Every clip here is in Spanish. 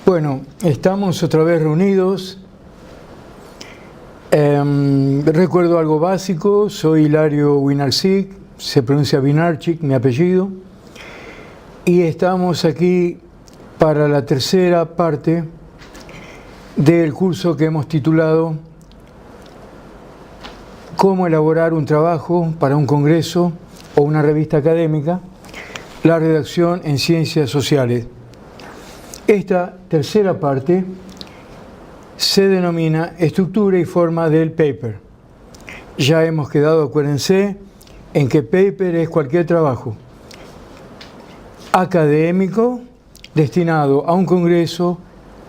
Bueno, estamos otra vez reunidos. Recuerdo algo básico, soy Hilario Winarczyk, se pronuncia Winarczyk, mi apellido, y estamos aquí para la tercera parte del curso que hemos titulado Cómo elaborar un trabajo para un congreso o una revista académica, la redacción en ciencias sociales. Esta tercera parte se denomina estructura y forma del paper. Ya hemos quedado, acuérdense, en que paper es cualquier trabajo académico destinado a un congreso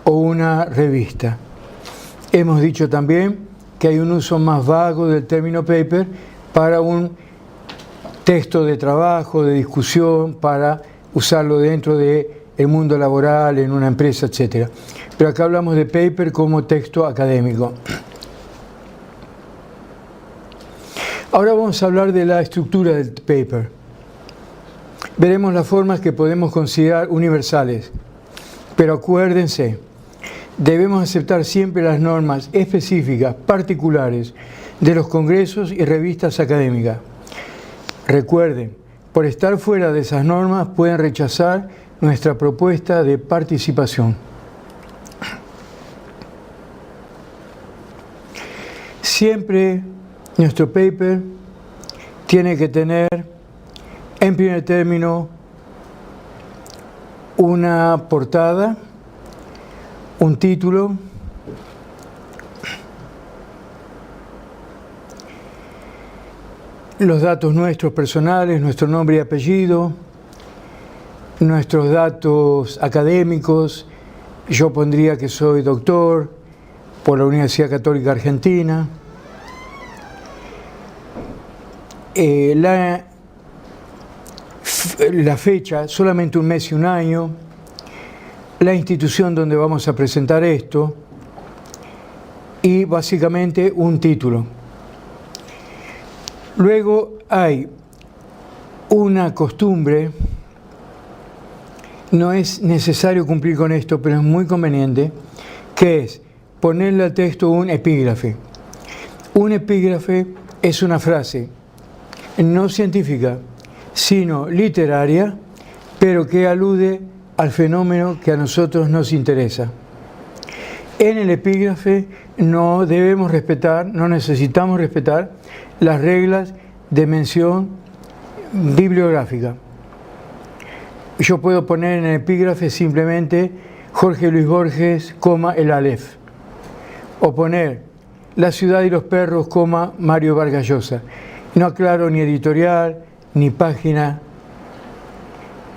o una revista. Hemos dicho también que hay un uso más vago del término paper para un texto de trabajo, de discusión, para usarlo dentro del mundo laboral, en una empresa, etc. Pero acá hablamos de paper como texto académico. Ahora vamos a hablar de la estructura del paper. Veremos las formas que podemos considerar universales. Pero acuérdense, debemos aceptar siempre las normas específicas, particulares, de los congresos y revistas académicas. Recuerden, por estar fuera de esas normas pueden rechazar nuestra propuesta de participación. Siempre nuestro paper tiene que tener, en primer término, una portada, un título, los datos nuestros personales, nuestro nombre y apellido, nuestros datos académicos. Yo pondría que soy doctor por la Universidad Católica Argentina. La fecha, solamente un mes y un año. La institución donde vamos a presentar esto. Y básicamente un título. Luego hay una costumbre. No es necesario cumplir con esto, pero es muy conveniente, que es ponerle al texto un epígrafe. Un epígrafe es una frase no científica, sino literaria, pero que alude al fenómeno que a nosotros nos interesa. En el epígrafe no debemos respetar, no necesitamos respetar las reglas de mención bibliográfica. Yo puedo poner en el epígrafe simplemente Jorge Luis Borges, el Aleph. O poner La ciudad y los perros, Mario Vargas Llosa. No aclaro ni editorial, ni página,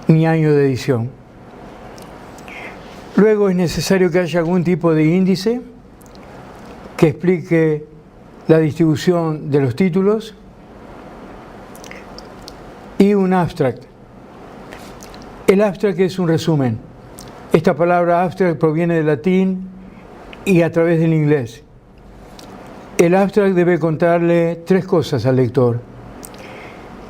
ni año de edición. Luego es necesario que haya algún tipo de índice que explique la distribución de los títulos y un abstract. El abstract es un resumen. Esta palabra abstract proviene del latín y a través del inglés. El abstract debe contarle tres cosas al lector.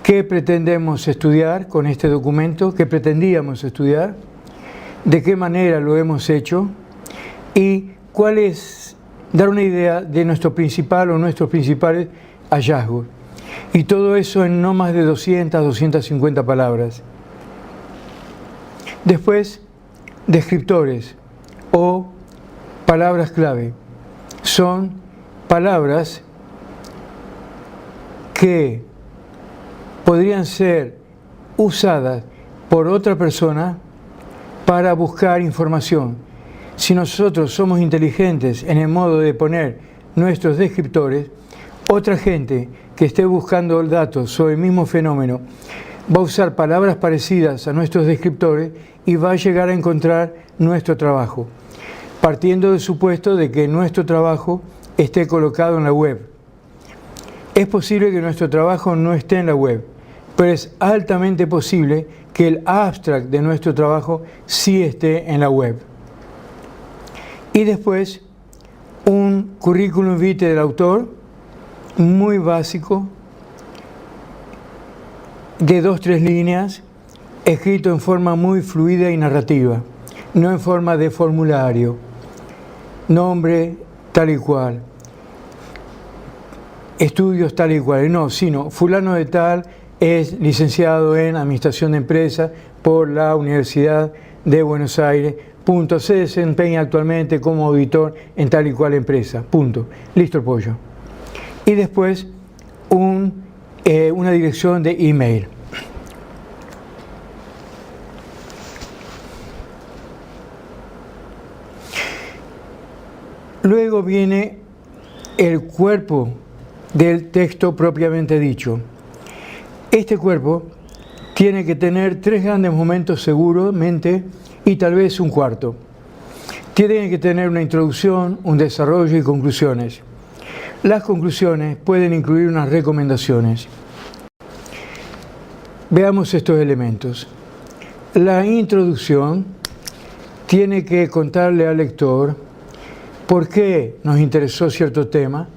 ¿Qué pretendemos estudiar con este documento? ¿Qué pretendíamos estudiar? ¿De qué manera lo hemos hecho? Y cuál es, dar una idea de nuestro principal o nuestros principales hallazgos. Y todo eso en no más de 200, 250 palabras. Después, descriptores o palabras clave. Son palabras que podrían ser usadas por otra persona para buscar información. Si nosotros somos inteligentes en el modo de poner nuestros descriptores, otra gente que esté buscando datos sobre el mismo fenómeno va a usar palabras parecidas a nuestros descriptores y va a llegar a encontrar nuestro trabajo, partiendo del supuesto de que nuestro trabajo esté colocado en la web. Es posible que nuestro trabajo no esté en la web, pero es altamente posible que el abstract de nuestro trabajo sí esté en la web. Y después, un currículum vitae del autor, muy básico, de 2-3 líneas, escrito en forma muy fluida y narrativa. no en forma de formulario, nombre tal y cual, estudios tal y cual, no, sino fulano de tal es licenciado en Administración de Empresas por la Universidad de Buenos Aires, punto, se desempeña actualmente como auditor en tal y cual empresa, punto, listo el pollo. Y después una dirección de email. Luego viene el cuerpo del texto propiamente dicho. Este cuerpo tiene que tener 3 grandes momentos seguramente y tal vez un cuarto. Tiene que tener una introducción, un desarrollo y conclusiones. Las conclusiones pueden incluir unas recomendaciones. Veamos estos elementos. La introducción tiene que contarle al lector por qué nos interesó cierto tema,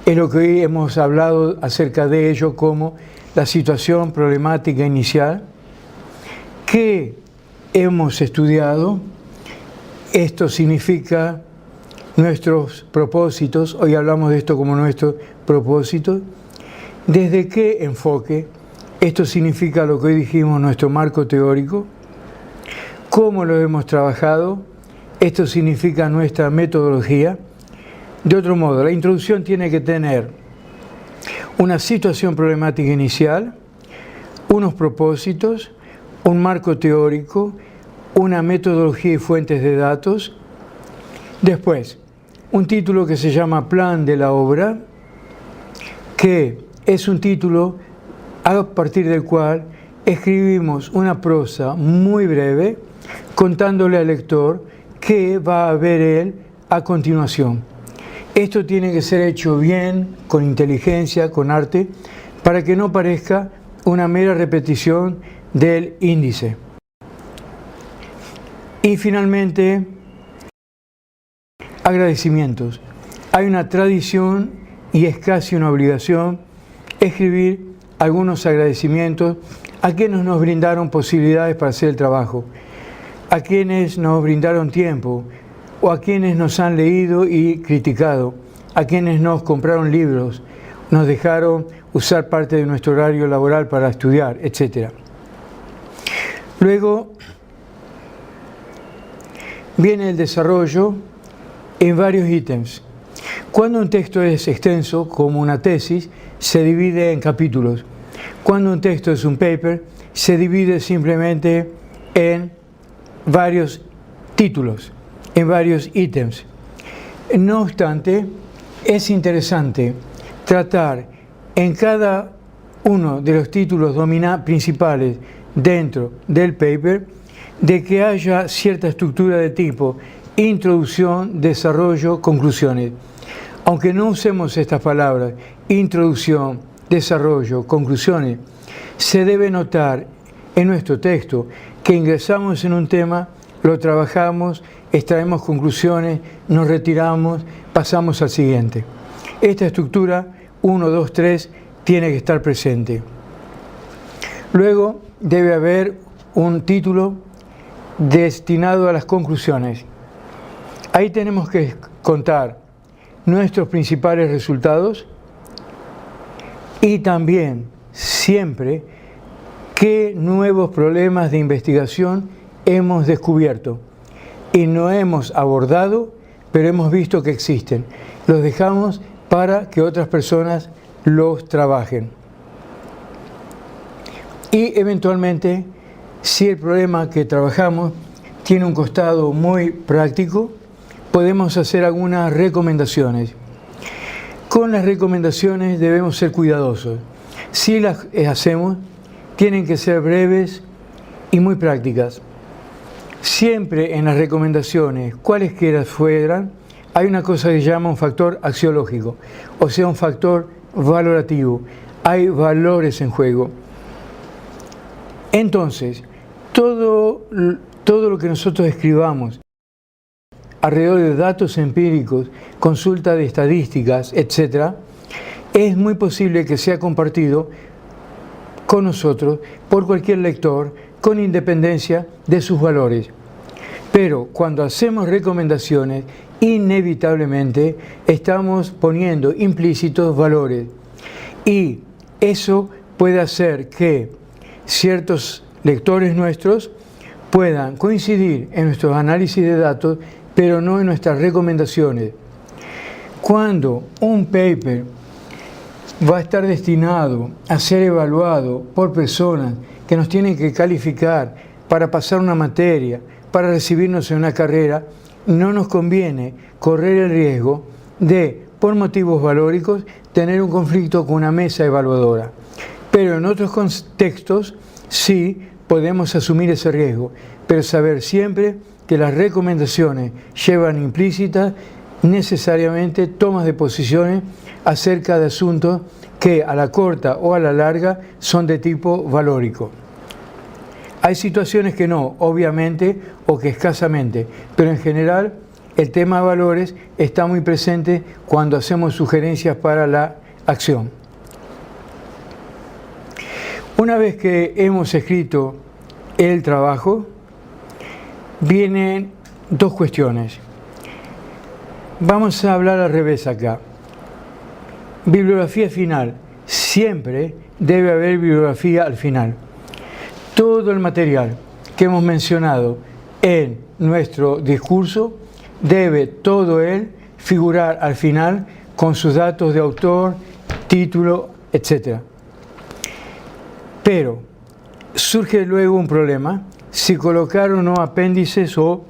es lo que hoy hemos hablado acerca de ello como la situación problemática inicial, qué hemos estudiado, esto significa nuestros propósitos, hoy hablamos de esto como nuestros propósitos, desde qué enfoque, esto significa lo que hoy dijimos, nuestro marco teórico, cómo lo hemos trabajado, esto significa nuestra metodología. De otro modo, la introducción tiene que tener una situación problemática inicial, unos propósitos, un marco teórico, una metodología y fuentes de datos. Después, un título que se llama Plan de la obra, que es un título a partir del cual escribimos una prosa muy breve contándole al lector qué va a ver él a continuación. Esto tiene que ser hecho bien, con inteligencia, con arte, para que no parezca una mera repetición del índice. Y finalmente, agradecimientos. Hay una tradición y es casi una obligación escribir algunos agradecimientos a quienes nos brindaron posibilidades para hacer el trabajo, a quienes nos brindaron tiempo, o a quienes nos han leído y criticado, a quienes nos compraron libros, nos dejaron usar parte de nuestro horario laboral para estudiar, etc. Luego viene el desarrollo en varios ítems. Cuando un texto es extenso, como una tesis, se divide en capítulos. Cuando un texto es un paper, se divide simplemente en varios títulos, en varios ítems. No obstante, es interesante tratar en cada uno de los títulos principales dentro del paper de que haya cierta estructura de tipo introducción, desarrollo, conclusiones. Aunque no usemos estas palabras, introducción, desarrollo, conclusiones, se debe notar en nuestro texto que ingresamos en un tema, lo trabajamos, extraemos conclusiones, nos retiramos, pasamos al siguiente. Esta estructura 1, 2, 3 tiene que estar presente. Luego debe haber un título destinado a las conclusiones. Ahí tenemos que contar nuestros principales resultados y también siempre qué nuevos problemas de investigación hemos descubierto y no hemos abordado, pero hemos visto que existen. Los dejamos para que otras personas los trabajen. Y eventualmente, si el problema que trabajamos tiene un costado muy práctico, podemos hacer algunas recomendaciones. Con las recomendaciones debemos ser cuidadosos. Si las hacemos, tienen que ser breves y muy prácticas. Siempre en las recomendaciones, cualesquiera fueran, hay una cosa que se llama un factor axiológico, o sea, un factor valorativo. Hay valores en juego. Entonces, todo lo que nosotros escribamos alrededor de datos empíricos, consulta de estadísticas, etc., es muy posible que sea compartido con nosotros por cualquier lector con independencia de sus valores. Pero cuando hacemos recomendaciones, inevitablemente estamos poniendo implícitos valores. Y eso puede hacer que ciertos lectores nuestros puedan coincidir en nuestros análisis de datos, pero no en nuestras recomendaciones. Cuando un paper va a estar destinado a ser evaluado por personas que nos tienen que calificar para pasar una materia, para recibirnos en una carrera, no nos conviene correr el riesgo de, por motivos valóricos, tener un conflicto con una mesa evaluadora. Pero en otros contextos sí podemos asumir ese riesgo, pero saber siempre que las recomendaciones llevan implícitas necesariamente tomas de posiciones acerca de asuntos que a la corta o a la larga son de tipo valórico. Hay situaciones que no, obviamente, o que escasamente, pero en general el tema de valores está muy presente cuando hacemos sugerencias para la acción. Una vez que hemos escrito el trabajo, vienen dos cuestiones. Vamos a hablar al revés acá. Bibliografía final. Siempre debe haber bibliografía al final. Todo el material que hemos mencionado en nuestro discurso debe todo él figurar al final con sus datos de autor, título, etc. Pero surge luego un problema si colocar o no apéndices o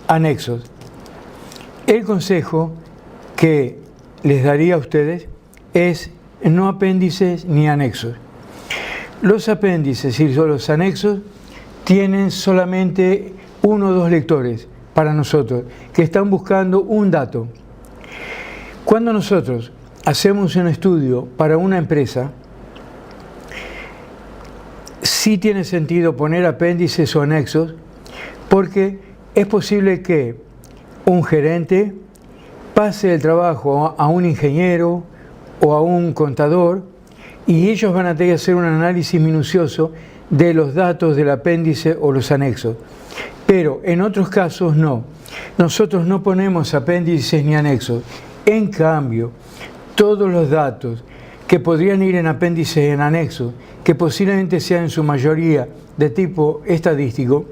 anexos. El consejo que les daría a ustedes es no apéndices ni anexos. Los apéndices y los anexos tienen solamente uno o dos lectores para nosotros, que están buscando un dato. Cuando nosotros hacemos un estudio para una empresa, sí tiene sentido poner apéndices o anexos, porque es posible que un gerente pase el trabajo a un ingeniero o a un contador y ellos van a tener que hacer un análisis minucioso de los datos del apéndice o los anexos. Pero en otros casos no. Nosotros no ponemos apéndices ni anexos. En cambio, todos los datos que podrían ir en apéndices y en anexos, que posiblemente sean en su mayoría de tipo estadístico,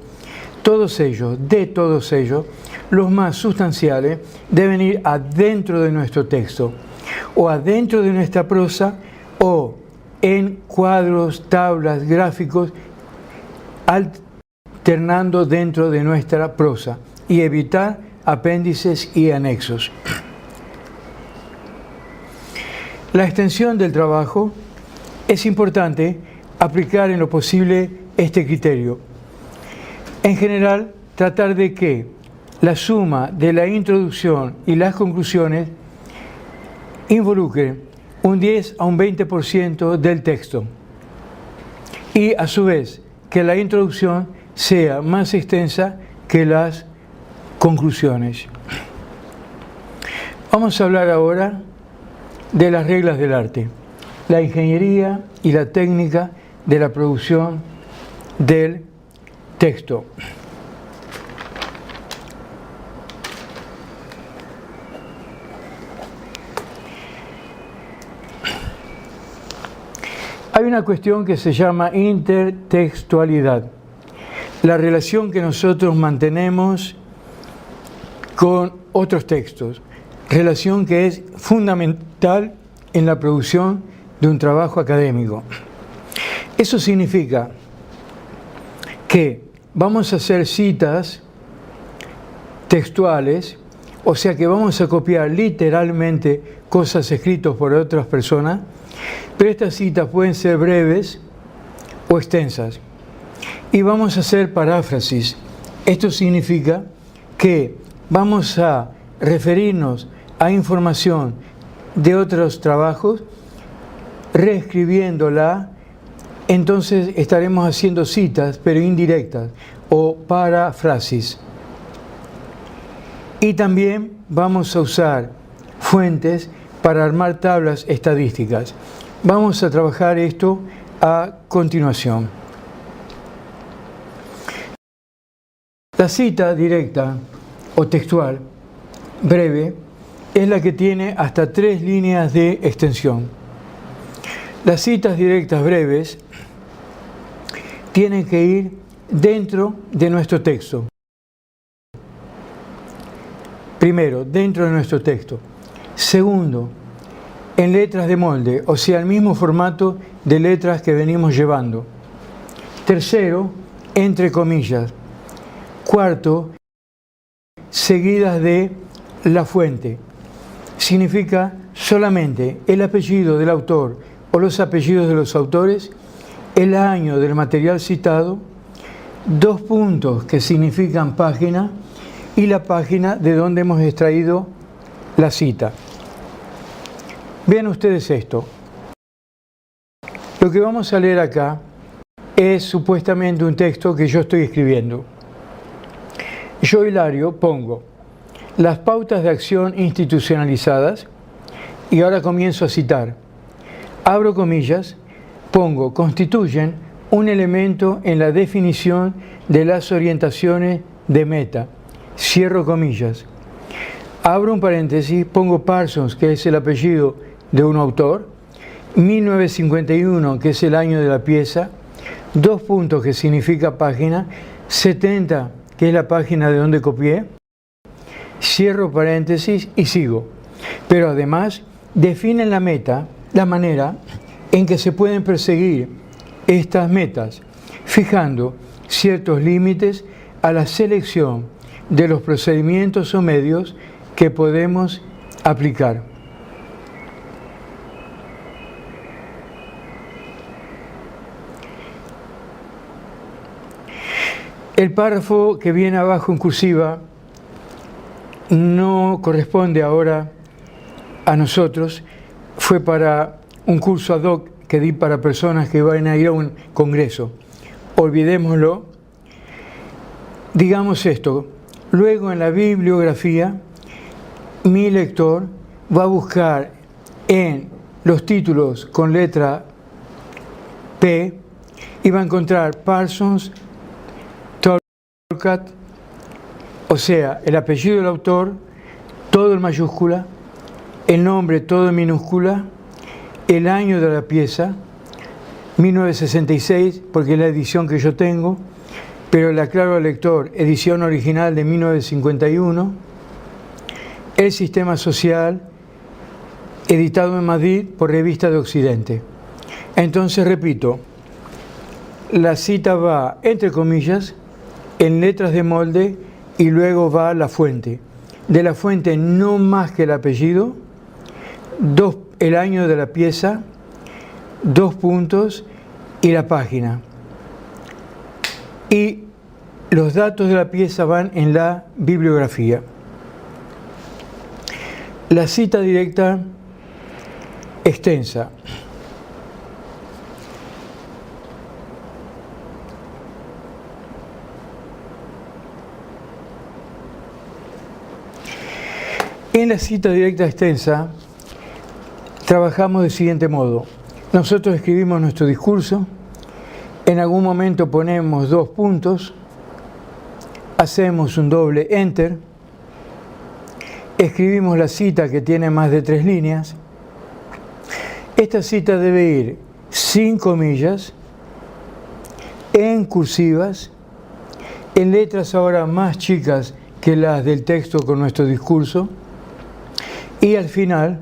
todos ellos, los más sustanciales deben ir adentro de nuestro texto, o adentro de nuestra prosa, o en cuadros, tablas, gráficos, alternando dentro de nuestra prosa, y evitar apéndices y anexos. La extensión del trabajo es importante aplicar en lo posible este criterio. En general, tratar de que la suma de la introducción y las conclusiones involucre un 10 a un 20% del texto y a su vez que la introducción sea más extensa que las conclusiones. Vamos a hablar ahora de las reglas del arte, la ingeniería y la técnica de la producción del texto. Hay una cuestión que se llama intertextualidad, la relación que nosotros mantenemos con otros textos, relación que es fundamental en la producción de un trabajo académico. Eso significa que vamos a hacer citas textuales, o sea que vamos a copiar literalmente cosas escritas por otras personas, pero estas citas pueden ser breves o extensas. Y vamos a hacer paráfrasis. Esto significa que vamos a referirnos a información de otros trabajos, reescribiéndola, entonces estaremos haciendo citas, pero indirectas, o paráfrasis. Y también vamos a usar fuentes para armar tablas estadísticas. Vamos a trabajar esto a continuación. La cita directa o textual breve es la que tiene hasta 3 líneas de extensión. Las citas directas breves tienen que ir dentro de nuestro texto. Primero, dentro de nuestro texto. Segundo, en letras de molde, o sea, el mismo formato de letras que venimos llevando. Tercero, entre comillas. Cuarto, seguidas de la fuente. Significa solamente el apellido del autor o los apellidos de los autores, el año del material citado, 2 puntos que significan página y la página de donde hemos extraído la cita. Vean ustedes esto. Lo que vamos a leer acá es supuestamente un texto que yo estoy escribiendo. Yo, Hilario, pongo las pautas de acción institucionalizadas y ahora comienzo a citar. Abro comillas, pongo, constituyen un elemento en la definición de las orientaciones de meta. Cierro comillas. Abro un paréntesis, pongo Parsons, que es el apellido de un autor, 1951, que es el año de la pieza, 2 puntos, que significa página, 70, que es la página de donde copié, cierro paréntesis y sigo. Pero además definen la meta, la manera en que se pueden perseguir estas metas, fijando ciertos límites a la selección de los procedimientos o medios que podemos aplicar. El párrafo que viene abajo en cursiva no corresponde ahora a nosotros, fue para un curso ad hoc que di para personas que van a ir a un congreso. Olvidémoslo. Digamos esto, luego en la bibliografía mi lector va a buscar en los títulos con letra P y va a encontrar Parsons, Tolkat, o sea, el apellido del autor, todo en mayúscula, el nombre todo en minúscula, el año de la pieza, 1966, porque es la edición que yo tengo, pero le aclaro al lector, edición original de 1951, el sistema social, editado en Madrid por Revista de Occidente. Entonces, repito, la cita va, entre comillas, en letras de molde y luego va a la fuente. De la fuente no más que el apellido, el año de la pieza, 2 puntos y la página. Y los datos de la pieza van en la bibliografía. La cita directa extensa. En la cita directa extensa trabajamos del siguiente modo. Nosotros escribimos nuestro discurso, en algún momento ponemos 2 puntos, hacemos un doble enter, escribimos la cita que tiene más de 3 líneas. Esta cita debe ir sin comillas, en cursivas, en letras ahora más chicas que las del texto con nuestro discurso, y al final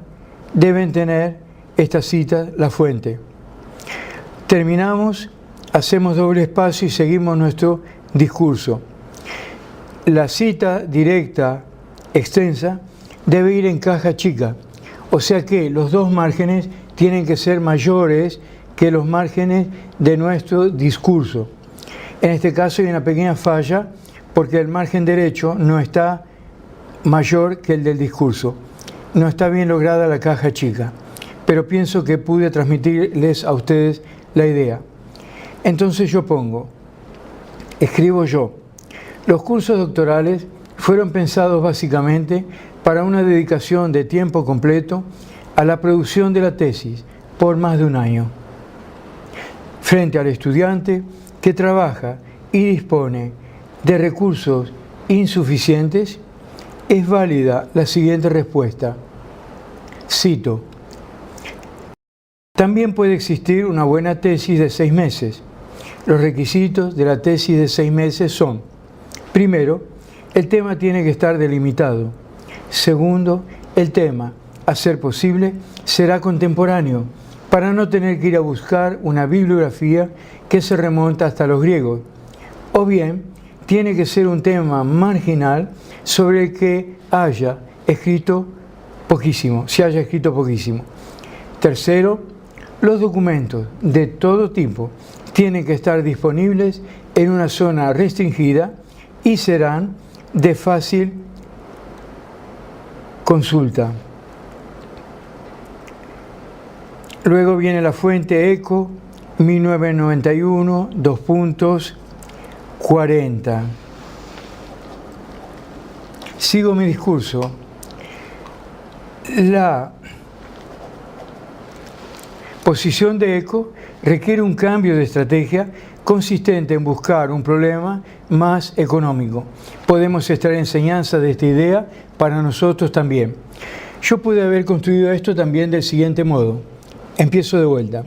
deben tener esta cita, la fuente. Terminamos, hacemos doble espacio y seguimos nuestro discurso. La cita directa extensa debe ir en caja chica, o sea que los 2 márgenes tienen que ser mayores que los márgenes de nuestro discurso. En este caso hay una pequeña falla porque el margen derecho no está mayor que el del discurso. No está bien lograda la caja chica, pero pienso que pude transmitirles a ustedes la idea. Entonces yo escribo yo. Los cursos doctorales fueron pensados básicamente para una dedicación de tiempo completo a la producción de la tesis por más de 1 año, frente al estudiante que trabaja y dispone de recursos insuficientes, es válida la siguiente respuesta. Cito: también puede existir una buena tesis de 6 meses. Los requisitos de la tesis de 6 meses son: primero, el tema tiene que estar delimitado. Segundo, el tema, a ser posible, será contemporáneo, para no tener que ir a buscar una bibliografía que se remonta hasta los griegos. O bien, tiene que ser un tema marginal sobre el que se haya escrito poquísimo. Tercero, los documentos de todo tipo tienen que estar disponibles en una zona restringida y serán de fácil consulta. Luego viene la fuente ECO 1991, 2.40. Sigo mi discurso. La posición de ECO requiere un cambio de estrategia consistente en buscar un problema más económico. Podemos extraer enseñanza de esta idea para nosotros también. Yo pude haber construido esto también del siguiente modo. Empiezo de vuelta.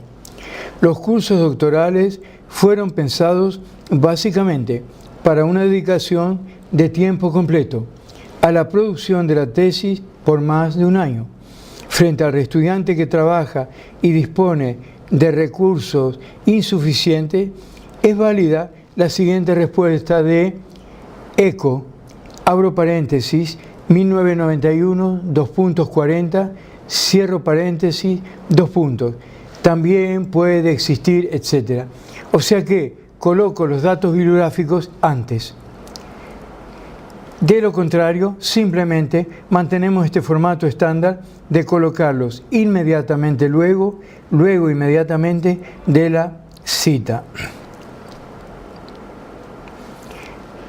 Los cursos doctorales fueron pensados básicamente para una dedicación de tiempo completo a la producción de la tesis por más de un año. Frente al estudiante que trabaja y dispone de recursos insuficientes, es válida la siguiente respuesta de ECO, abro paréntesis, 1991, 2.40, cierro paréntesis, 2 puntos. También puede existir, etc. O sea que coloco los datos bibliográficos antes. De lo contrario, simplemente mantenemos este formato estándar de colocarlos inmediatamente luego inmediatamente de la cita.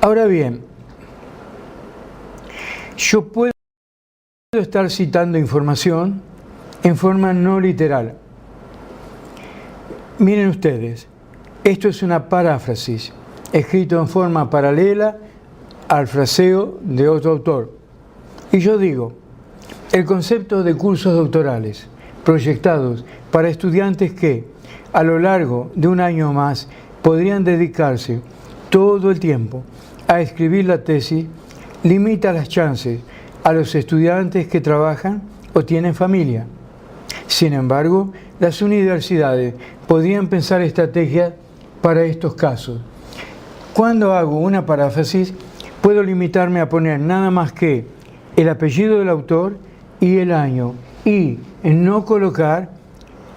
Ahora bien, yo puedo estar citando información en forma no literal. Miren ustedes, esto es una paráfrasis, escrito en forma paralela al fraseo de otro autor. Y yo digo, el concepto de cursos doctorales proyectados para estudiantes que, a lo largo de un año o más, podrían dedicarse todo el tiempo a escribir la tesis, limita las chances a los estudiantes que trabajan o tienen familia. Sin embargo, las universidades podrían pensar estrategias para estos casos. Cuando hago una paráfrasis, puedo limitarme a poner nada más que el apellido del autor y el año, y no colocar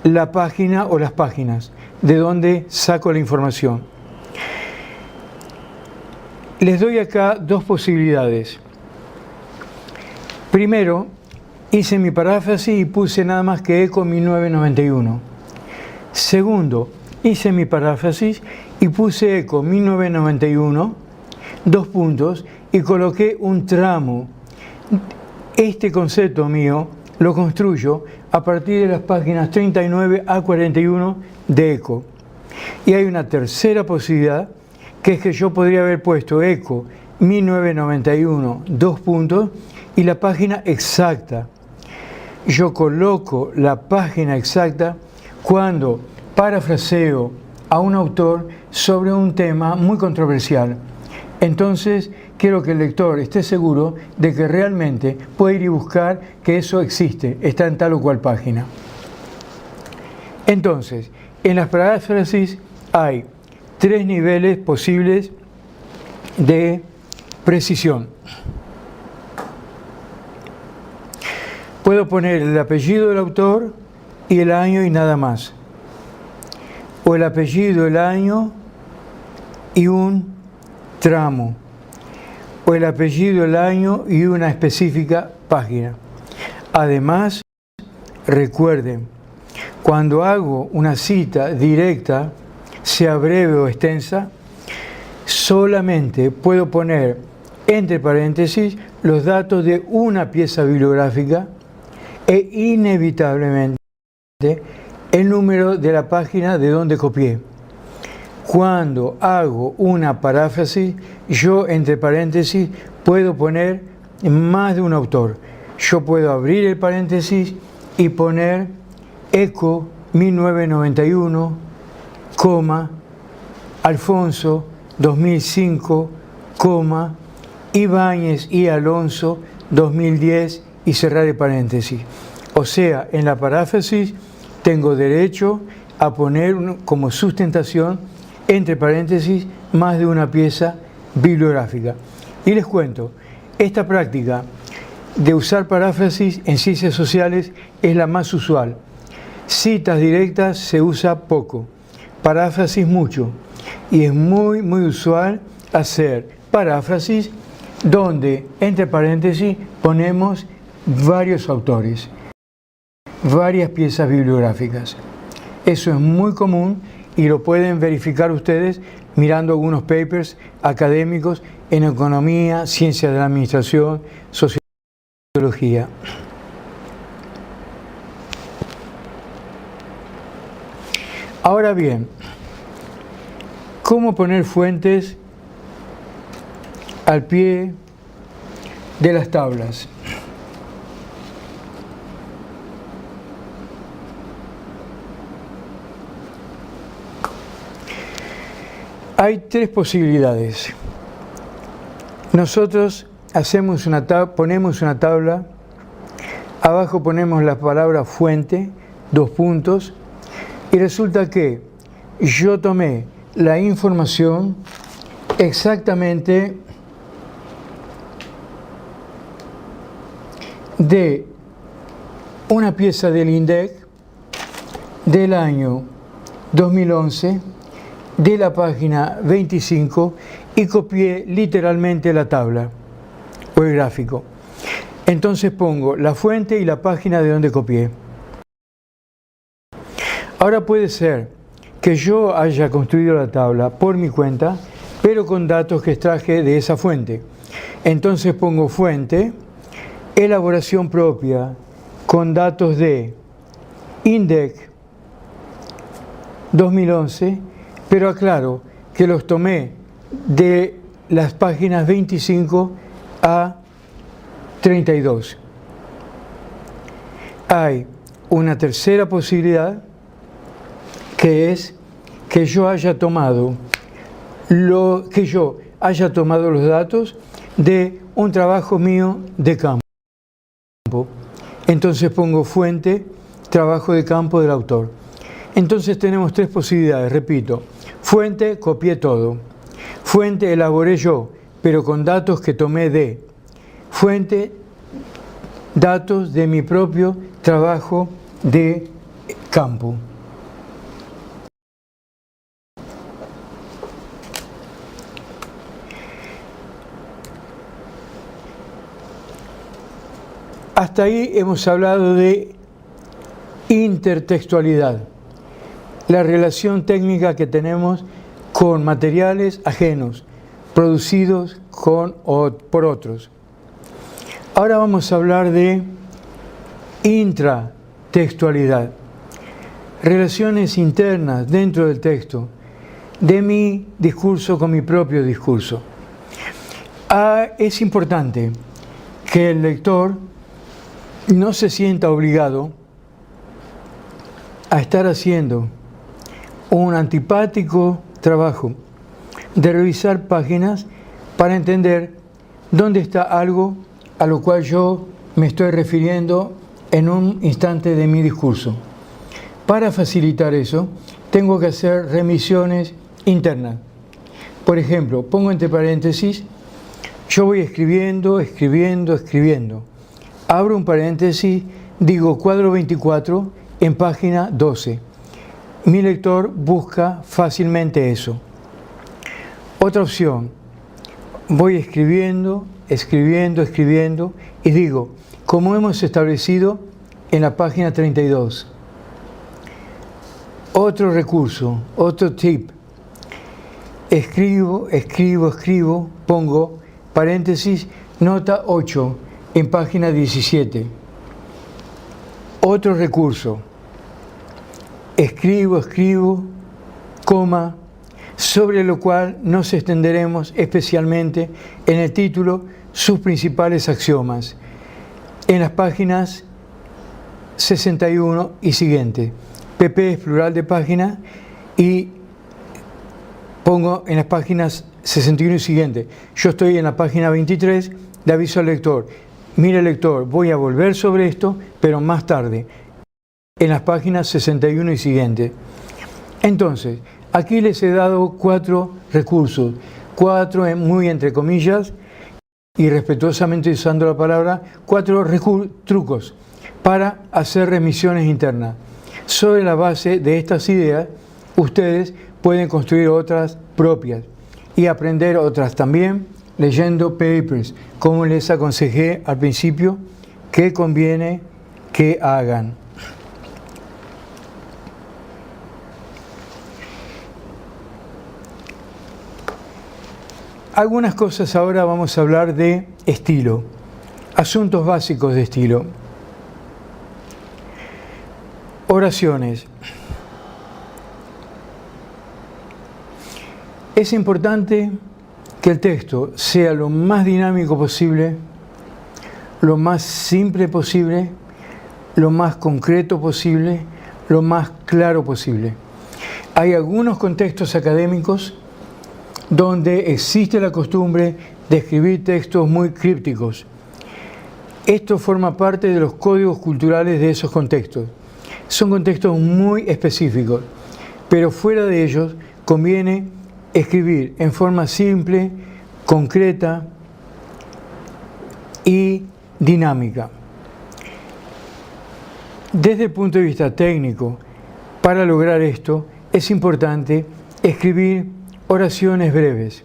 la página o las páginas de donde saco la información. Les doy acá dos posibilidades. Primero, hice mi paráfrasis y puse nada más que ECO 1991. Segundo, hice mi paráfrasis y puse ECO 1991, 2 puntos, y coloqué un tramo. Este concepto mío lo construyo a partir de las páginas 39 a 41 de ECO. Y hay una tercera posibilidad, que es que yo podría haber puesto ECO 1991, 2 puntos, y la página exacta. Yo coloco la página exacta cuando parafraseo a un autor sobre un tema muy controversial. Entonces, quiero que el lector esté seguro de que realmente puede ir y buscar que eso existe, está en tal o cual página. Entonces, en las paráfrasis hay 3 niveles posibles de precisión. Puedo poner el apellido del autor y el año y nada más. O el apellido, el año y un tramo. O el apellido, el año y una específica página. Además, recuerden, cuando hago una cita directa, sea breve o extensa, solamente puedo poner entre paréntesis los datos de una pieza bibliográfica e inevitablemente el número de la página de donde copié. Cuando hago una paráfrasis, yo entre paréntesis puedo poner más de un autor. Yo puedo abrir el paréntesis y poner Eco 1991, Alfonso 2005, Ibáñez y Alonso 2010 y cerrar el paréntesis. O sea, en la paráfrasis tengo derecho a poner como sustentación entre paréntesis más de una pieza bibliográfica. Y les cuento, esta práctica de usar paráfrasis en ciencias sociales es la más usual. Citas directas se usa poco, paráfrasis mucho. Y es muy usual hacer paráfrasis donde entre paréntesis ponemos varios autores, varias piezas bibliográficas. Eso es muy común y lo pueden verificar ustedes mirando algunos papers académicos en economía, ciencias de la administración, sociología. Ahora bien, ¿cómo poner fuentes al pie de las tablas? Hay tres posibilidades. Nosotros ponemos una tabla, abajo ponemos la palabra fuente, 2 puntos, y resulta que yo tomé la información exactamente de una pieza del INDEC del año 2011, de la página 25, y copié literalmente la tabla o el gráfico. Entonces pongo la fuente y la página de donde copié. Ahora puede ser que yo haya construido la tabla por mi cuenta, pero con datos que extraje de esa fuente. Entonces pongo fuente, elaboración propia, con datos de INDEC 2011, pero aclaro que los tomé de las páginas 25 a 32. Hay una tercera posibilidad, que es que yo haya tomado los datos de un trabajo mío de campo. Entonces pongo fuente, trabajo de campo del autor. Entonces tenemos tres posibilidades, repito. Fuente, copié todo. Fuente, elaboré yo, pero con datos que tomé de. Fuente, datos de mi propio trabajo de campo. Hasta ahí hemos hablado de intertextualidad, la relación técnica que tenemos con materiales ajenos, producidos por otros. Ahora vamos a hablar de intratextualidad, relaciones internas dentro del texto, de mi discurso con mi propio discurso. Es importante que el lector no se sienta obligado a estar haciendo un antipático trabajo de revisar páginas para entender dónde está algo a lo cual yo me estoy refiriendo en un instante de mi discurso. Para facilitar eso, tengo que hacer remisiones internas. Por ejemplo, pongo entre paréntesis, yo voy escribiendo. Abro un paréntesis, digo cuadro 24 en página 12. Mi lector busca fácilmente eso. Otra opción, voy escribiendo y digo, como hemos establecido en la página 32. Otro recurso, otro tip. Escribo, pongo paréntesis, nota 8 en página 17. Otro recurso. Escribo, sobre lo cual nos extenderemos especialmente en el título Sus principales axiomas, en las páginas 61 y siguiente. PP es plural de página y pongo en las páginas 61 y siguiente. Yo estoy en la página 23, le aviso al lector: mire lector, voy a volver sobre esto, pero más tarde, en las páginas 61 y siguiente. Entonces, aquí les he dado 4 recursos, 4 muy entre comillas, y respetuosamente usando la palabra, 4 trucos para hacer remisiones internas. Sobre la base de estas ideas, ustedes pueden construir otras propias y aprender otras también leyendo papers, como les aconsejé al principio que conviene que hagan. Algunas cosas ahora vamos a hablar de estilo, asuntos básicos de estilo. Oraciones. Es importante que el texto sea lo más dinámico posible, lo más simple posible, lo más concreto posible, lo más claro posible. Hay algunos contextos académicos donde existe la costumbre de escribir textos muy crípticos. Esto forma parte de los códigos culturales de esos contextos. Son contextos muy específicos, pero fuera de ellos conviene escribir en forma simple, concreta y dinámica. Desde el punto de vista técnico, para lograr esto es importante escribir oraciones breves,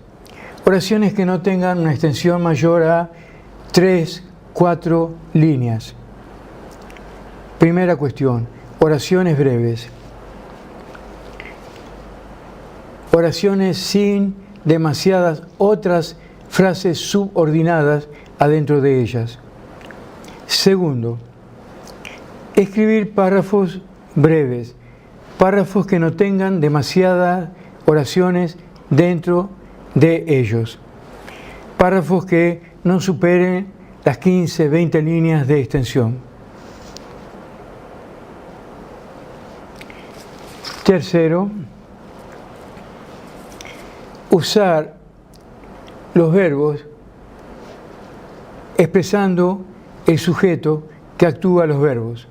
oraciones que no tengan una extensión mayor a 3-4 líneas. Primera cuestión, oraciones breves. Oraciones sin demasiadas otras frases subordinadas adentro de ellas. Segundo, escribir párrafos breves, párrafos que no tengan demasiadas oraciones dentro de ellos, párrafos que no superen las 15-20 líneas de extensión. Tercero, usar los verbos expresando el sujeto que actúa los verbos.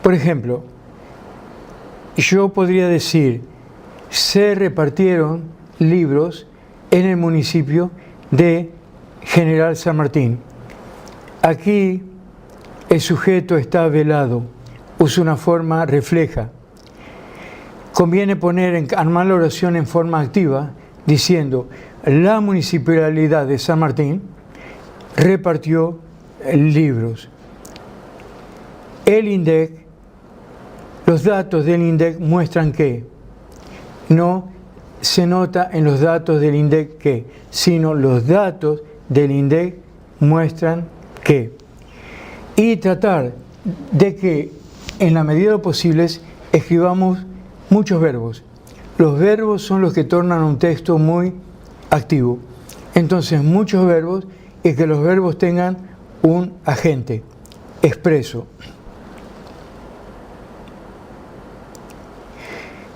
Por ejemplo, yo podría decir: se repartieron libros en el municipio de General San Martín. Aquí el sujeto está velado, usa una forma refleja. Conviene armar la oración en forma activa, diciendo: la municipalidad de San Martín repartió libros. El INDEC, los datos del INDEC muestran que, no se nota en los datos del INDEC que, sino los datos del INDEC muestran que. Y tratar de que en la medida de lo posible escribamos muchos verbos. Los verbos son los que tornan un texto muy activo. Entonces, muchos verbos y que los verbos tengan un agente expreso.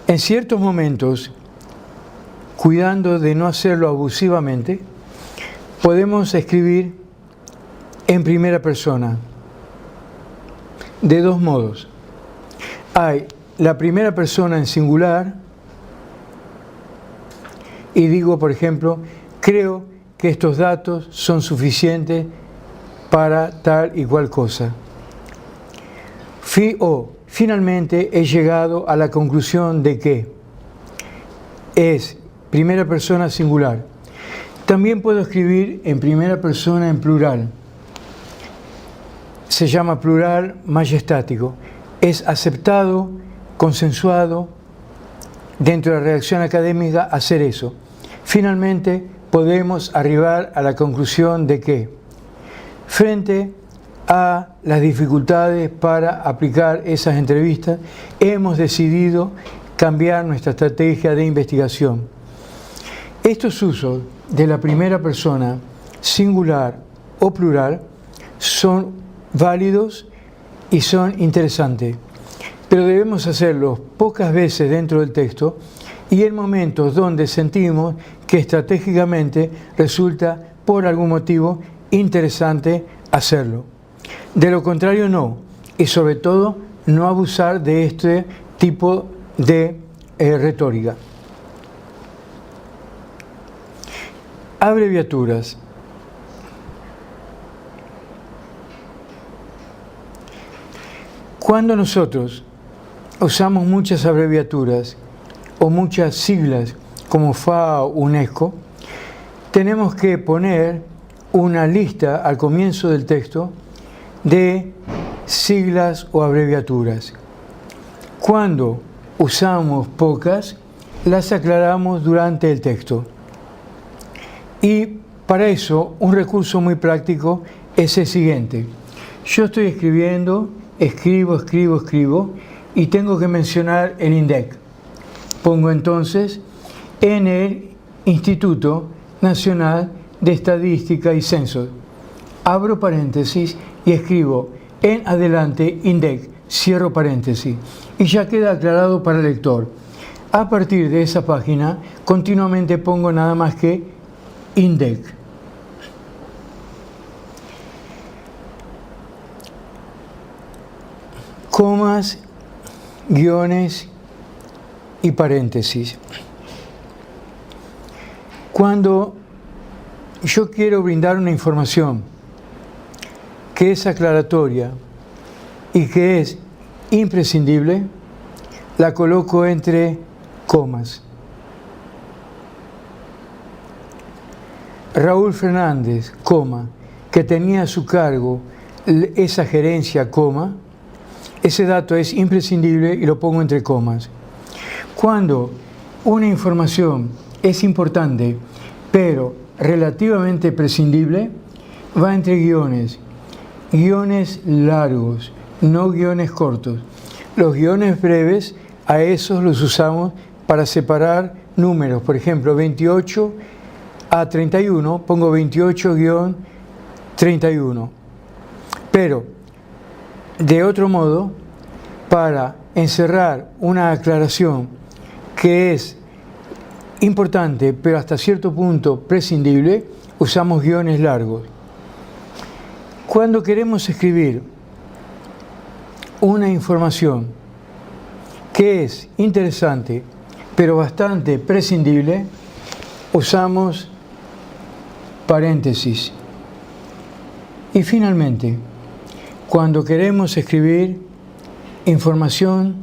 En ciertos momentos, cuidando de no hacerlo abusivamente, podemos escribir en primera persona de dos modos. Hay la primera persona en singular y digo, por ejemplo, creo que estos datos son suficientes para tal y cual cosa. Finalmente he llegado a la conclusión de que es primera persona singular. También puedo escribir en primera persona en plural. Se llama plural majestático. Es aceptado, consensuado dentro de la redacción académica hacer eso. Finalmente podemos arribar a la conclusión de que frente a las dificultades para aplicar esas entrevistas, hemos decidido cambiar nuestra estrategia de investigación. Estos usos de la primera persona, singular o plural, son válidos y son interesantes, pero debemos hacerlos pocas veces dentro del texto y en momentos donde sentimos que estratégicamente resulta por algún motivo interesante hacerlo. De lo contrario no, y sobre todo no abusar de este tipo de retórica. Abreviaturas. Cuando nosotros usamos muchas abreviaturas o muchas siglas como FAO, UNESCO, tenemos que poner una lista al comienzo del texto de siglas o abreviaturas. Cuando usamos pocas, las aclaramos durante el texto. Y para eso, un recurso muy práctico es el siguiente. Yo estoy escribiendo, escribo, y tengo que mencionar el INDEC. Pongo entonces en el Instituto Nacional de Estadística y Censos. Abro paréntesis y escribo en adelante INDEC, cierro paréntesis, y ya queda aclarado para el lector. A partir de esa página, continuamente pongo nada más que INDEC. Comas, guiones y paréntesis. Cuando yo quiero brindar una información que es aclaratoria y que es imprescindible, la coloco entre comas. Raúl Fernández, coma, que tenía a su cargo esa gerencia, coma, ese dato es imprescindible y lo pongo entre comas. Cuando una información es importante, pero relativamente prescindible, va entre guiones. Guiones largos, no guiones cortos. Los guiones breves, a esos los usamos para separar números. Por ejemplo, 28 a 31, pongo 28-31. Pero, de otro modo, para encerrar una aclaración que es importante, pero hasta cierto punto prescindible, usamos guiones largos. Cuando queremos escribir una información que es interesante, pero bastante prescindible, usamos paréntesis. Y finalmente, cuando queremos escribir información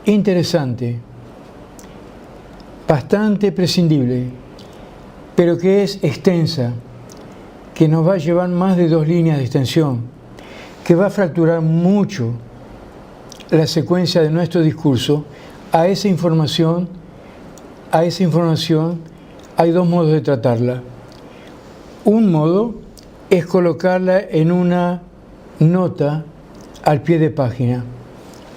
interesante, bastante prescindible, pero que es extensa, que nos va a llevar más de 2 líneas de extensión, que va a fracturar mucho la secuencia de nuestro discurso, a esa información hay 2 modos de tratarla. Un modo es colocarla en una nota al pie de página.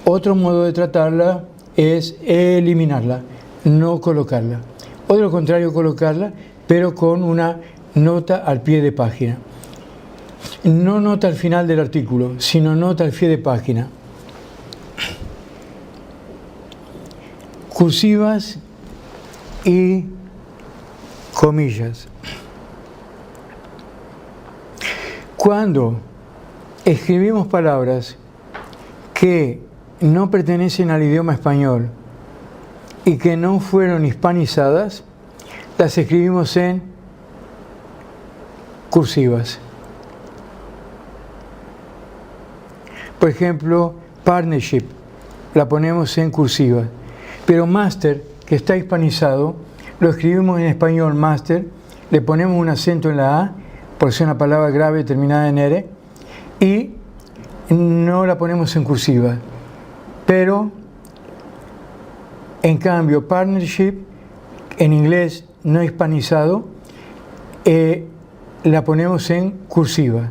Otro modo de tratarla es eliminarla, no colocarla. O de lo contrario, colocarla, pero con una nota al pie de página. No nota al final del artículo, sino nota al pie de página. Cursivas y comillas. Cuando escribimos palabras que no pertenecen al idioma español y que no fueron hispanizadas, las escribimos en cursivas. Por ejemplo, partnership, la ponemos en cursiva. Pero master, que está hispanizado, lo escribimos en español master, le ponemos un acento en la A, por ser una palabra grave terminada en R, y no la ponemos en cursiva. Pero, en cambio, partnership, en inglés no hispanizado, la ponemos en cursiva.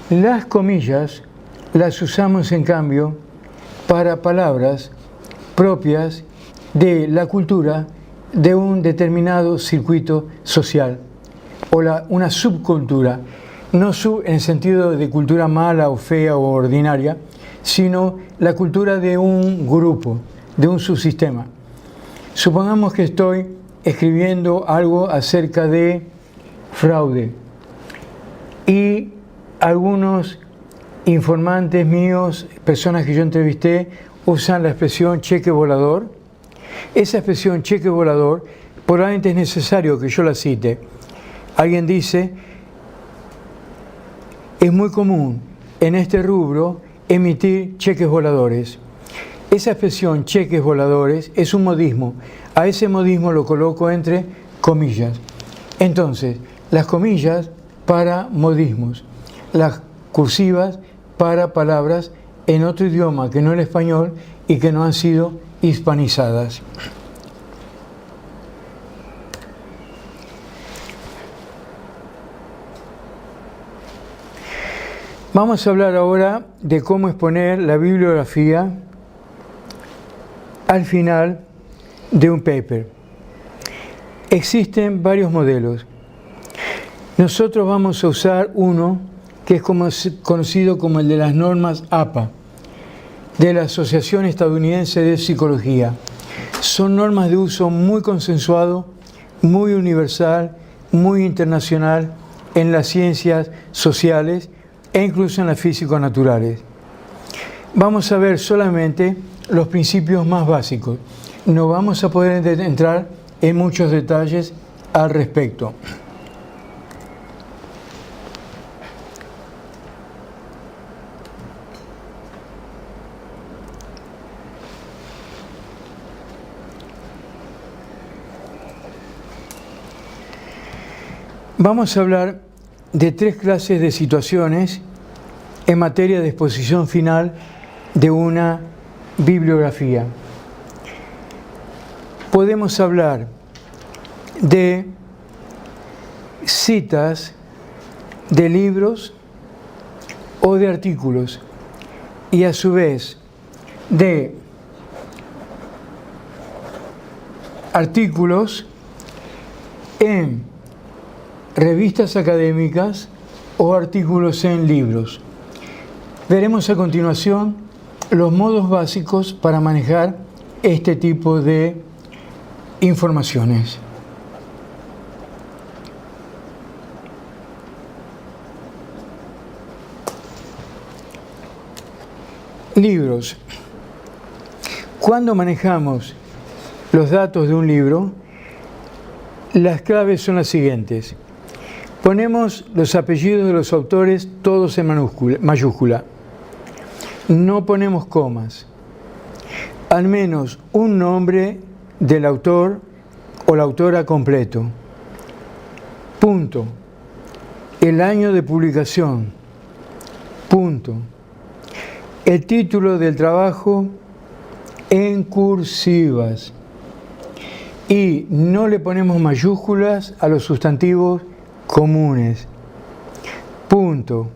Las comillas las usamos, en cambio, para palabras propias de la cultura de un determinado circuito social o una subcultura, no en el sentido de cultura mala o fea o ordinaria, sino la cultura de un grupo, de un subsistema. Supongamos que estoy escribiendo algo acerca de fraude y algunos informantes míos, personas que yo entrevisté, usan la expresión cheque volador. Esa expresión cheque volador probablemente es necesario que yo la cite. Alguien dice, es muy común en este rubro emitir cheques voladores. Esa expresión cheques voladores es un modismo. A ese modismo lo coloco entre comillas. Entonces, las comillas para modismos, las cursivas para palabras en otro idioma que no el español y que no han sido hispanizadas. Vamos a hablar ahora de cómo exponer la bibliografía al final de un paper. Existen varios modelos. Nosotros vamos a usar uno que es conocido como el de las normas APA, de la Asociación Estadounidense de Psicología. Son normas de uso muy consensuado, muy universal, muy internacional en las ciencias sociales e incluso en las físico-naturales. Vamos a ver solamente los principios más básicos. No vamos a poder entrar en muchos detalles al respecto. Vamos a hablar de 3 clases de situaciones en materia de exposición final de una bibliografía. Podemos hablar de citas de libros o de artículos y a su vez de artículos en revistas académicas o artículos en libros. Veremos a continuación los modos básicos para manejar este tipo de informaciones. Libros. Cuando manejamos los datos de un libro, las claves son las siguientes. Ponemos los apellidos de los autores todos en mayúscula. No ponemos comas. Al menos un nombre del autor o la autora completo. Punto. El año de publicación. Punto. El título del trabajo en cursivas. Y no le ponemos mayúsculas a los sustantivos comunes. Punto.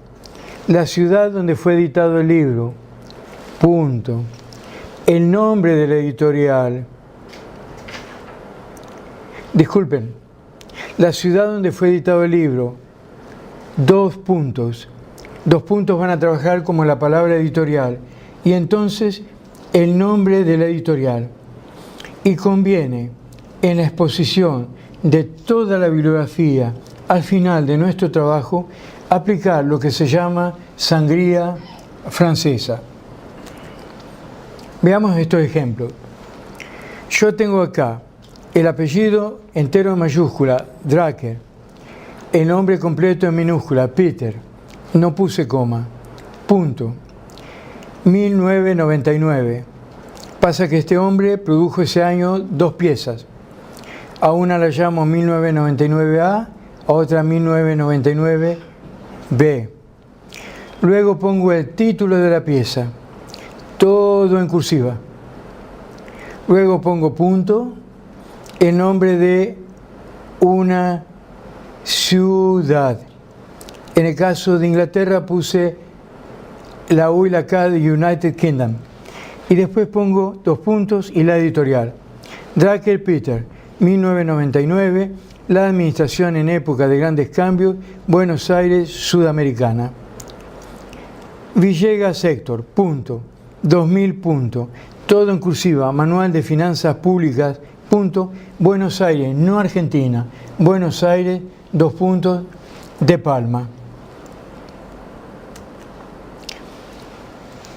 La ciudad donde fue editado el libro. Punto. El nombre de la editorial. Disculpen. La ciudad donde fue editado el libro. 2 puntos. 2 puntos van a trabajar como la palabra editorial. Y entonces el nombre de la editorial. Y conviene en la exposición de toda la bibliografía al final de nuestro trabajo aplicar lo que se llama sangría francesa. Veamos estos ejemplos. Yo tengo acá el apellido entero en mayúscula, Drucker, el nombre completo en minúscula, Peter, no puse coma, punto, 1999. Pasa que este hombre produjo ese año 2 piezas. A una la llamo 1999A, a otra 1999B. Luego pongo el título de la pieza, todo en cursiva. Luego pongo punto, el nombre de una ciudad. En el caso de Inglaterra puse la U y la K de United Kingdom. y después pongo 2 puntos y la editorial. Drucker Peter, 1999, la administración en época de grandes cambios, Buenos Aires, Sudamericana. Villegas Héctor, punto, 2000 punto, todo en cursiva, Manual de Finanzas Públicas, punto, Buenos Aires, no Argentina, Buenos Aires, 2 puntos, de Palma.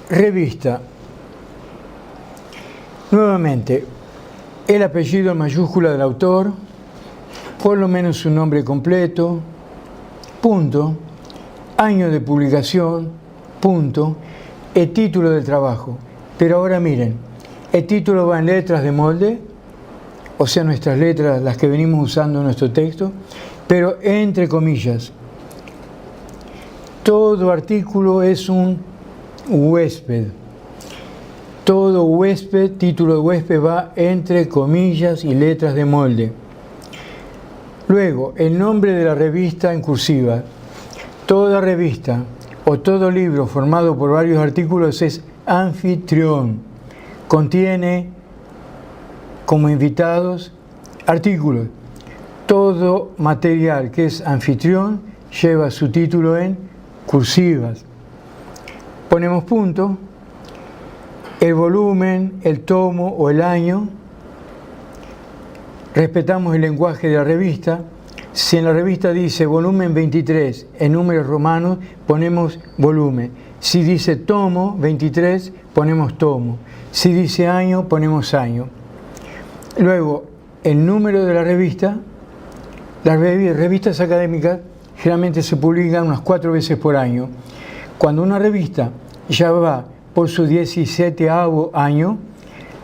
Revista. Nuevamente, el apellido en mayúscula del autor, por lo menos su nombre completo, punto, año de publicación, punto, el título del trabajo. Pero ahora miren, el título va en letras de molde, o sea, nuestras letras, las que venimos usando en nuestro texto, pero entre comillas. Todo artículo es un huésped. Todo huésped, título de huésped va entre comillas y letras de molde. Luego, el nombre de la revista en cursiva. Toda revista o todo libro formado por varios artículos es anfitrión. Contiene como invitados artículos. Todo material que es anfitrión lleva su título en cursivas. Ponemos punto. El volumen, el tomo o el año. Respetamos el lenguaje de la revista. Si en la revista dice volumen 23 en números romanos, ponemos volumen. Si dice tomo 23, ponemos tomo. Si dice año, ponemos año. Luego, el número de la revista. Las revistas académicas generalmente se publican unas 4 veces por año. Cuando una revista ya va por su 17º año,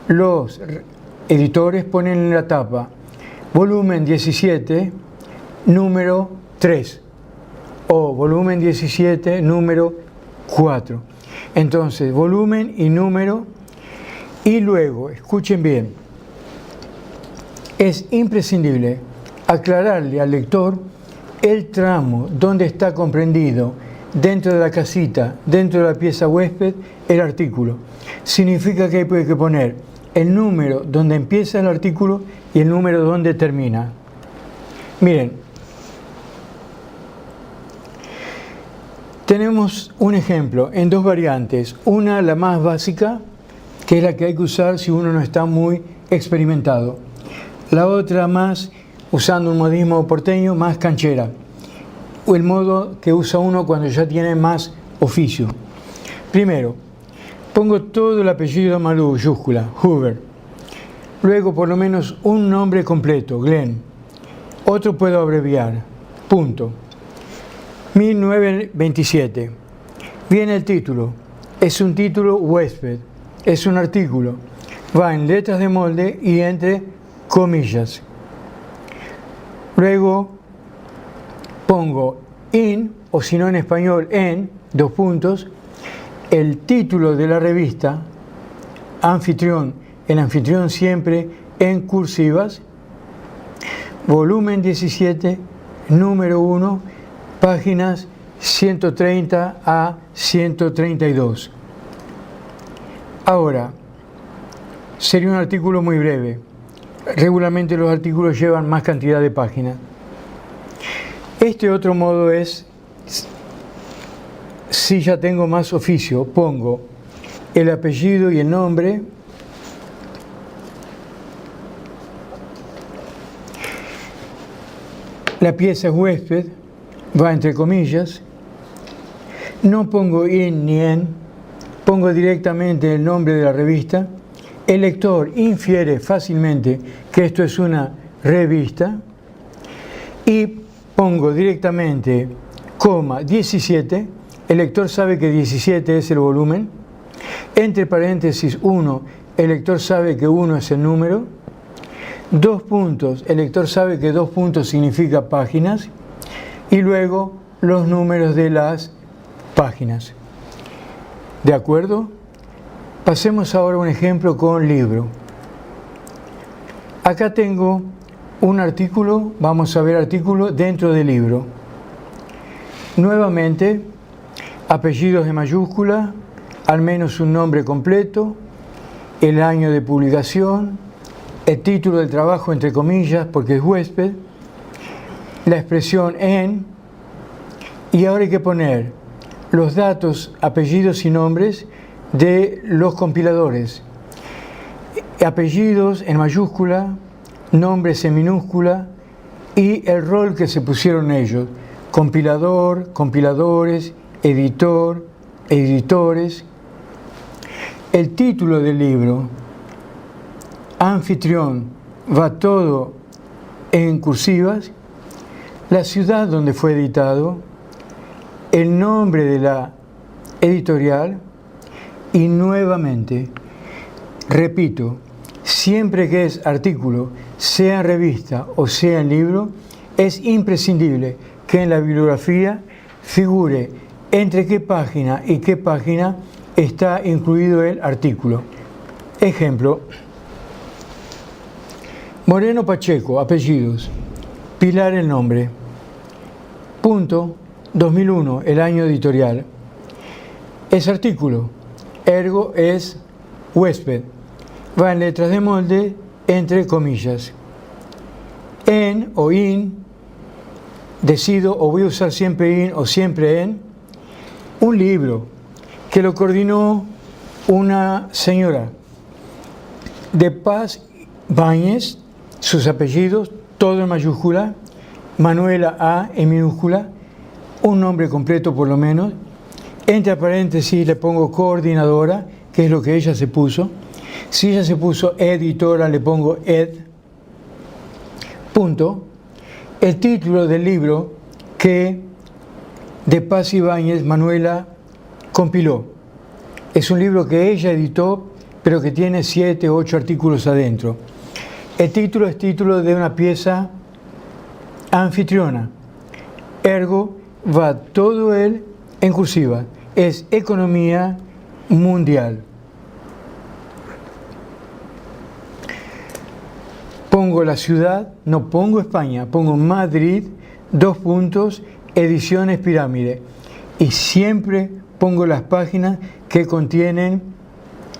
los editores ponen en la tapa volumen 17, número 3 o volumen 17, número 4. Entonces, volumen y número, y luego, escuchen bien, es imprescindible aclararle al lector el tramo donde está comprendido dentro de la casita, dentro de la pieza huésped, el artículo. Significa que hay que poner el número donde empieza el artículo y el número donde termina. Miren, tenemos un ejemplo en 2 variantes. Una, la más básica, que es la que hay que usar si uno no está muy experimentado. La otra más, usando un modismo porteño, más canchera. O el modo que usa uno cuando ya tiene más oficio. Primero, pongo todo el apellido mayúscula, Hoover. Luego por lo menos un nombre completo, Glenn. Otro puedo abreviar, punto. 1927. Viene el título. Es un título huésped. Es un artículo. Va en letras de molde y entre comillas. Luego pongo in, o si no en español en, 2 puntos, el título de la revista, anfitrión, el anfitrión siempre en cursivas, volumen 17, número 1, páginas 130 a 132. Ahora, sería un artículo muy breve. Regularmente los artículos llevan más cantidad de páginas. Este otro modo es, si ya tengo más oficio, pongo el apellido y el nombre, la pieza huésped, va entre comillas, no pongo in ni en, pongo directamente el nombre de la revista, el lector infiere fácilmente que esto es una revista y pongo directamente coma 17, el lector sabe que 17 es el volumen, entre paréntesis 1, el lector sabe que 1 es el número, 2 puntos, el lector sabe que 2 puntos significa páginas, y luego los números de las páginas. ¿De acuerdo? Pasemos ahora a un ejemplo con libro. Acá tengo un artículo, vamos a ver artículo dentro del libro. Nuevamente, apellidos de mayúscula, al menos un nombre completo, el año de publicación, el título del trabajo entre comillas porque es huésped, la expresión en, y ahora hay que poner los datos, apellidos y nombres de los compiladores. Apellidos en mayúscula, nombres en minúscula y el rol que se pusieron ellos: compilador, compiladores, editor, editores. El título del libro, anfitrión, va todo en cursivas, la ciudad donde fue editado, el nombre de la editorial y nuevamente, repito, siempre que es artículo, sea en revista o sea en libro, es imprescindible que en la bibliografía figure entre qué página y qué página está incluido el artículo. Ejemplo: Moreno Pacheco, apellidos, Pilar el nombre, punto, 2001, el año editorial. Es artículo, ergo es huésped, va en letras de molde entre comillas. En o in, decido o voy a usar siempre in o siempre en, un libro que lo coordinó una señora de Paz Báñez, sus apellidos, todo en mayúscula, Manuela A en minúscula, un nombre completo por lo menos, entre paréntesis le pongo coordinadora, que es lo que ella se puso. Si ella se puso editora, le pongo ed, punto. El título del libro que de Paz Ibáñez Manuela compiló. Es un libro que ella editó, pero que tiene 7 o 8 artículos adentro. El título es título de una pieza anfitriona, ergo va todo él en cursiva, es economía mundial. Pongo la ciudad, no pongo España, pongo Madrid, 2 puntos, ediciones Pirámide, y siempre pongo las páginas que contienen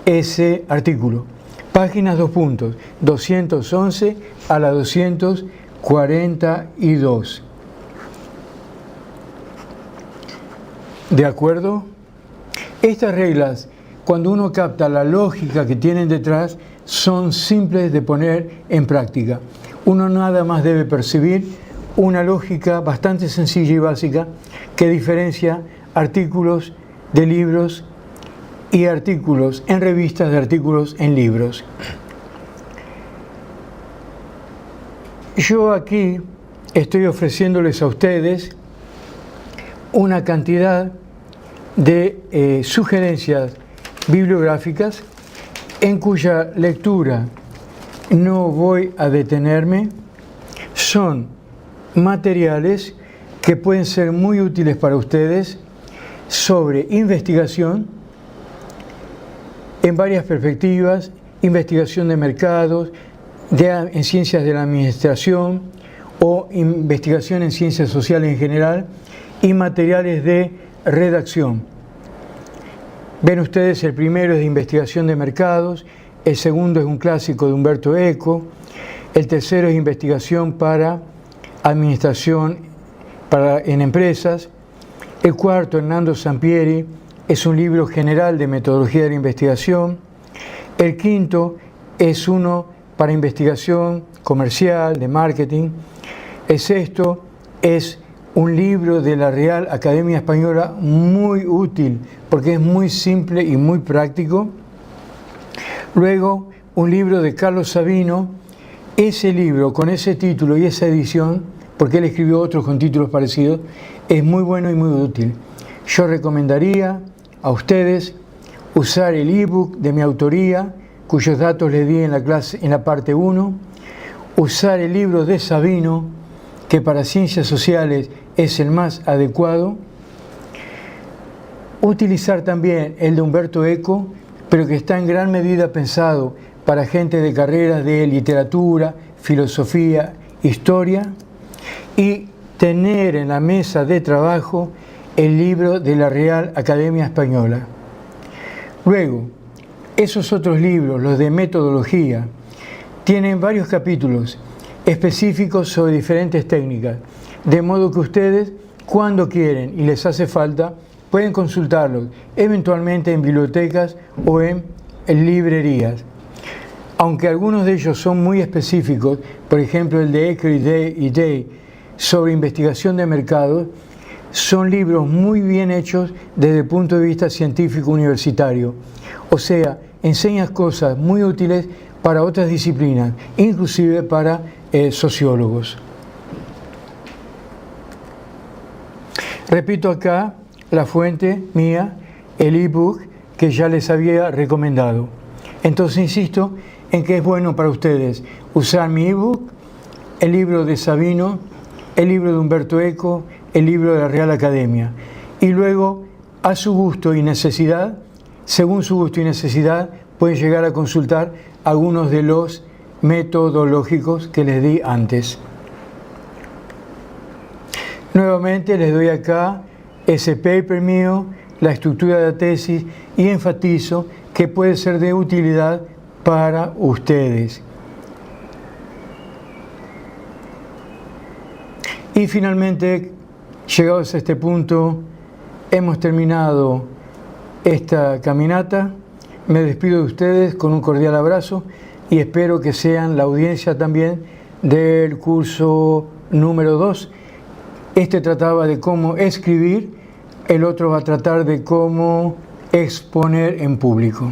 ese artículo. Páginas 2 puntos, 211 a la 242. ¿De acuerdo? Estas reglas, cuando uno capta la lógica que tienen detrás, son simples de poner en práctica. Uno nada más debe percibir una lógica bastante sencilla y básica que diferencia artículos de libros y artículos en revistas de artículos en libros. Yo aquí estoy ofreciéndoles a ustedes una cantidad de sugerencias bibliográficas en cuya lectura no voy a detenerme. Son materiales que pueden ser muy útiles para ustedes sobre investigación en varias perspectivas, investigación de mercados, en ciencias de la administración o investigación en ciencias sociales en general y materiales de redacción. Ven ustedes, el primero es de investigación de mercados, el segundo es un clásico de Umberto Eco, el tercero es investigación para administración en empresas, el cuarto, Hernando Sampieri, es un libro general de metodología de la investigación, el quinto es uno para investigación comercial, de marketing, el sexto es un libro de la Real Academia Española muy útil porque es muy simple y muy práctico. Luego, un libro de Carlos Sabino. Ese libro con ese título y esa edición, porque él escribió otros con títulos parecidos, es muy bueno y muy útil. Yo recomendaría a ustedes usar el ebook de mi autoría, cuyos datos les di en la clase, en la parte 1, usar el libro de Sabino, que para ciencias sociales es el más adecuado, utilizar también el de Umberto Eco, pero que está en gran medida pensado para gente de carreras de literatura, filosofía, historia, y tener en la mesa de trabajo el libro de la Real Academia Española. Luego, Esos otros libros, los de metodología, tienen varios capítulos específicos sobre diferentes técnicas, de modo que ustedes, cuando quieren y les hace falta, pueden consultarlos, eventualmente en bibliotecas o en librerías. Aunque algunos de ellos son muy específicos, por ejemplo el de Ecker y Day sobre investigación de mercados, son libros muy bien hechos desde el punto de vista científico universitario. O sea, enseñan cosas muy útiles para otras disciplinas, inclusive para sociólogos. Repito acá la fuente mía, el ebook que ya les había recomendado. Entonces insisto en que es bueno para ustedes usar mi ebook, el libro de Sabino, el libro de Humberto Eco, el libro de la Real Academia. Y luego, a su gusto y necesidad, según su gusto y necesidad, pueden llegar a consultar algunos de los metodológicos que les di antes. Nuevamente les doy acá ese paper mío, la estructura de la tesis, y enfatizo que puede ser de utilidad para ustedes. Y finalmente, llegados a este punto, hemos terminado esta caminata. Me despido de ustedes con un cordial abrazo y espero que sean la audiencia también del curso número 2. Este trataba de cómo escribir, el otro va a tratar de cómo exponer en público.